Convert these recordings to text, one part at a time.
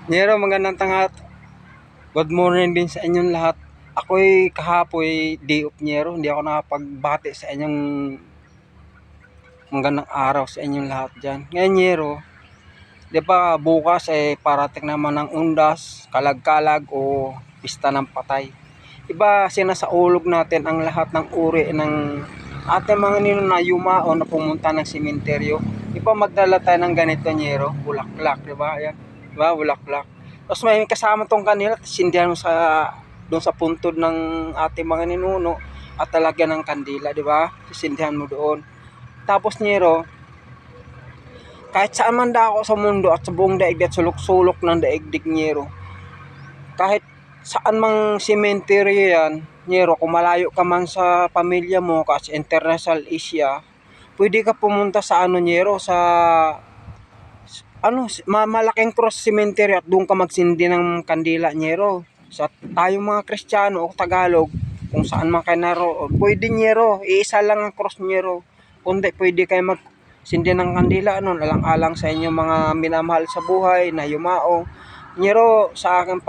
Nero, magandang tanghali. Good morning din sa inyong lahat. Ako'y kahapoy day off Nero. Hindi ako nakapagbati sa inyong magandang araw sa inyong lahat dyan. Ngayon Nero, di ba bukas parating naman ng undas, kalag-kalag o pista ng patay. Iba sinasaulog natin ang lahat ng uri ng ating mga na yumao na pumunta ng sementeryo. Iba magdala tayo ng ganito Nero, bulaklak, di ba? Ayan, di ba? Bulaklak. Tapos may kasama tong kanila, sindihan mo doon sa puntod ng ating mga ninuno at talagyan ng kandila, di ba? Sisindihan mo doon. Tapos Nero, kahit saan man ako sa mundo at sa buong daigdig at sulok-sulok ng daigdig Nero, kahit saan mang sementeryo yan, Nero, kung malayo ka man sa pamilya mo kasi international Asia, pwede ka pumunta sa Nero, sa malaking cross cemetery at doon ka magsindi ng kandila Nero. Sa tayong mga Kristiyano o Tagalog, kung saan man kayo naroon, pwede Nero, iisa lang ang cross Nero. Kundi pwede kayo magsindi ng kandila noon, alang-alang sa inyong mga minamahal sa buhay na yumao. Nero, sa akin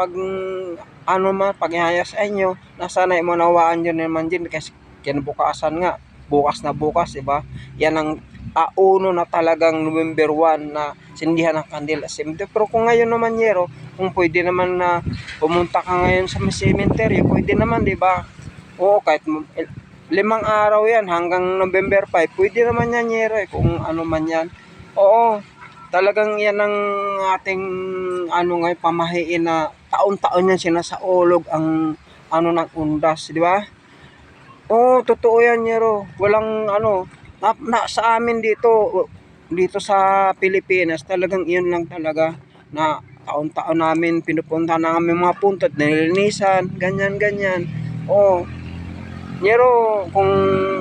paghihaya sa inyo, nasanay mo nawaan nyo naman din kasi kinabukasan nga, bukas na bukas, diba? Yan ang uno na talagang November 1 na sindihan ng kandila cemetery. Pero kung ngayon naman Nero, kung pwede naman na pumunta ka ngayon sa cemetery, pwede naman, di ba? Oo, kahit 5 araw yan hanggang November 5, pwede naman yan Nero, kung ano man yan. Oo, talagang yan ang ating ngayon pamahiin na taon-taon yan sinasaulog ang ng undas, di ba? Oo, totoo yan Nero. Walang sa amin dito sa Pilipinas, talagang iyon lang talaga na taon-taon namin pinupunta namin mga puntod, nililinisan, ganyan. O, Nero, kung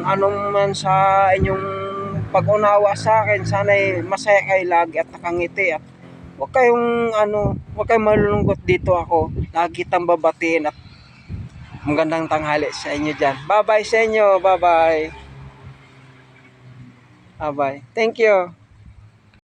anong man sa inyong pag-unawa sa akin, sana'y masaya kayo lagi at nakangiti at huwag kayong malulungkot dito ako. Lagi kitang babatiin at magandang tanghali sa inyo dyan. Bye-bye sa inyo. Bye-bye. Bye-bye. Thank you.